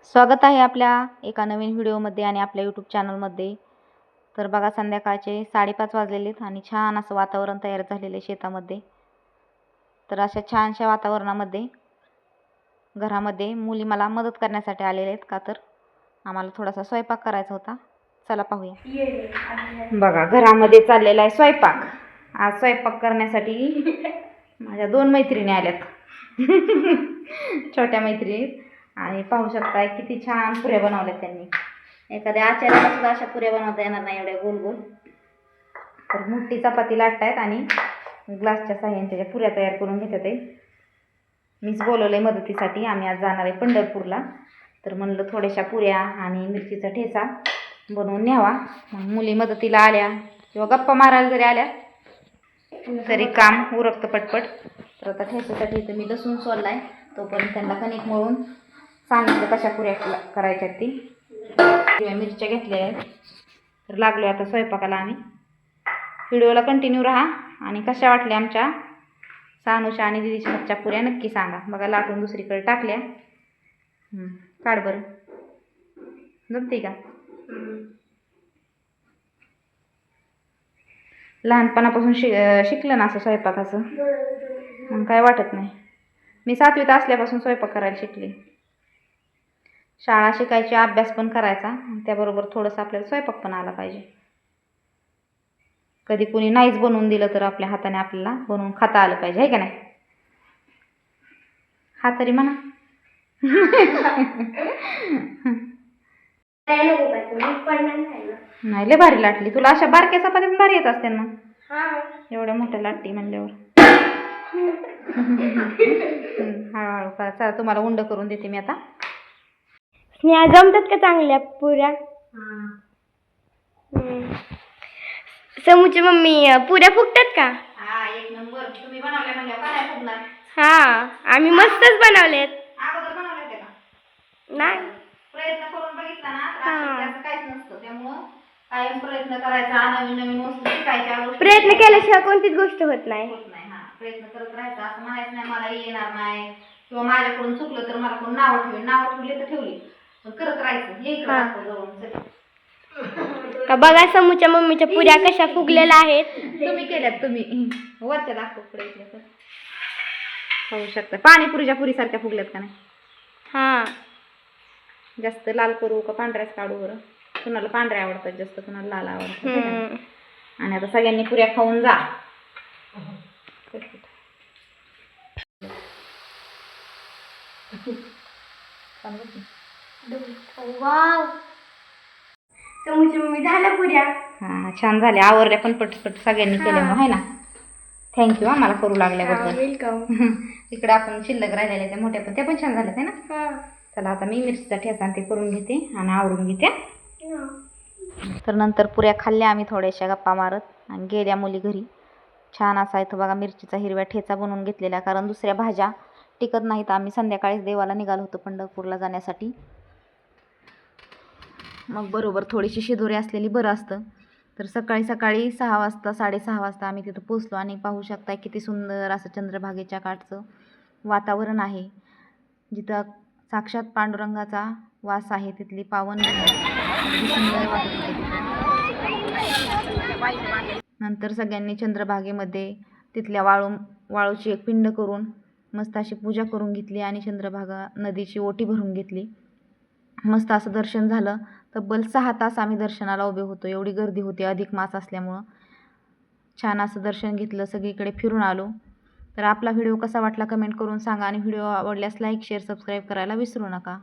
स्वागत आहे आपल्या एका नवीन व्हिडिओमध्ये आणि आपल्या यूट्यूब चॅनलमध्ये. तर बघा संध्याकाळचे 5:30 वाजलेले आहेत आणि छान असं वातावरण तयार झालेलं आहे शेतामध्ये. तर अशा छानशा वातावरणामध्ये घरामध्ये मुली मला मदत करण्यासाठी आलेल्या आहेत, का तर आम्हाला थोडासा स्वयंपाक करायचा होता. चला पाहूया. बघा घरामध्ये चाललेला आहे स्वयंपाक. आज स्वयंपाक करण्यासाठी माझ्या 2 मैत्रिणी आल्यात. छोट्या मैत्रिणी. आणि पाहू शकताय किती छान पुऱ्या बनवल्या त्यांनी. एखाद्या आचार्याला सुद्धा अशा पुऱ्या बनवता येणार नाही एवढ्या गोल गोल. तर मोठी चपाती लाटतायत आणि ग्लासच्या साह्याने त्याच्या पुऱ्या तयार करून घेतात. मीच बोलवलंय मदतीसाठी. आम्ही आज जाणार आहे पंढरपूरला. तर म्हणलं थोड्याशा पुऱ्या आणि मिरचीचा ठेचा बनवून न्यावा. मग मुली मदतीला आल्या किंवा गप्पा मारायला जरी आल्या तरी काम उरकतं पटपट. तर आता ठेचासाठी इथं मी लसूण सोललाय, तोपर्यंत त्यांना कणिक मळून सांगितलं कशा पुऱ्या करायच्या ती. हिरव्या मिरच्या घेतलेल्या आहेत. तर लागलो आता स्वयंपाकाला आम्ही. व्हिडिओला कंटिन्यू राहा आणि कशा वाटल्या आमच्या सानुषा आणि दिदीच्या हातच्या पुऱ्या नक्की सांगा. बघा लाटून दुसरीकडे टाकल्या. काढ बरं, जमते का? लहानपणापासून शिकलं ना असं स्वयंपाकाचं, मग काय वाटत नाही. मी 7वीत असल्यापासून स्वयंपाक करायला शिकले. शाळा शिकायची, अभ्यास पण करायचा, त्याबरोबर थोडंसं आपल्याला स्वयंपाक पण आला पाहिजे. कधी कुणी नाहीच बनवून दिलं तर आपल्या हाताने आपल्याला बनवून खाता आलं पाहिजे, आहे का नाही? हा तरी म्हणा. नाही लय भारी लाटली. तुला अशा बारक्या चपात्या पण भारी येत असते ना. एवढ्या मोठ्या लाटली म्हणल्यावर. हळूहळू करा. चला तुम्हाला उंड करून देते मी आता. स्नेहा जमतात का चांगल्या पुऱ्या? समूची मम्मी पुऱ्या फुगतात का? हा, एक नंबर. तुम्ही बनवल्या म्हणजे काय फुगणार? हा, आम्ही मस्तच बनवलेत. अगोदर बनवले होते का? नाही, प्रयत्न करून बघितला ना तर असं काहीच नसतं. त्यामुळं कायम प्रयत्न करायचा, नवीन नवीन वस्तू शिकायच्या. प्रयत्न केल्याशिवाय कोणतीच गोष्ट होत नाही. हा, प्रयत्न करत राहायचा. असं म्हणायचं नाही मला येणार नाही किंवा माझ्याकडून चुकलं तर मला कोण नावं ठेवली. नावं ठेवली तर ठेवली, पण करत राहायचं. हे इकडं दाखव जवळून. का बघा समूच्या मम्मीच्या पुऱ्या कशा फुगलेल्या आहेत. तुम्ही केल्यात, तुम्ही वरच्या दाखव पुढे होऊ शकतं. पाणीपुरीच्या पुरीसारख्या फुगल्यात का नाही? हा, जास्त लाल करू का पांढऱ्याच काढू बरं? कुणाला पांढऱ्या आवडतात जास्त, कुणाला लाल आवडतात. आणि आता सगळ्यांनी पुऱ्या खाऊन जा. वाव, समूची मम्मी झाल्या पुऱ्या. हा, छान झाल्या. आवरल्या पण पटपट सगळ्यांनी केल्यामुळे, आहे ना. थँक्यू हा मला करू लागल्याबद्दल. वेलकम. इकडे आपण शिल्लक राहिलेल्या त्या मोठ्या पण त्या पण छान झाल्यात, आहे ना. चला आता मी मिरचीचा ठेचा ते करून घेते आणि आवरून घेते. तर नंतर पुऱ्या खाल्ल्या आम्ही थोड्याशा गप्पा मारत आणि गेल्या मुली घरी. छान असा इथं बघा मिरचीचा हिरव्या ठेचा बनवून घेतलेला, कारण दुसऱ्या भाज्या टिकत नाहीत. आम्ही संध्याकाळीच देवाला निघालो होतो पंढरपूरला जाण्यासाठी. मग बरोबर थोडीशी शिदोरी असलेली बरं असतं. तर सकाळी 6 वाजता 6:30 वाजता आम्ही तिथं पोचलो आणि पाहू शकता किती सुंदर असं चंद्रभागेच्या काठचं वातावरण आहे. जिथं साक्षात पांडुरंगाचा वास आहे, तिथली पावन सुंदर वाटत होते. नंतर सगळ्यांनी चंद्रभागेमध्ये तिथल्या वाळूची एक पिंड करून मस्त अशी पूजा करून घेतली आणि चंद्रभागा नदीची ओटी भरून घेतली. मस्त असं दर्शन झालं. तब्बल 6 तास आम्ही दर्शनाला उभे होतो. एवढी गर्दी होती, अधिक मास असल्यामुळं. छान असं दर्शन घेतलं, सगळीकडे फिरून आलो. तर आपला व्हिडिओ कसा वाटला कमेंट करून सांगा आणि व्हिडिओ आवडल्यास लाईक शेअर सबस्क्राईब करायला विसरू नका.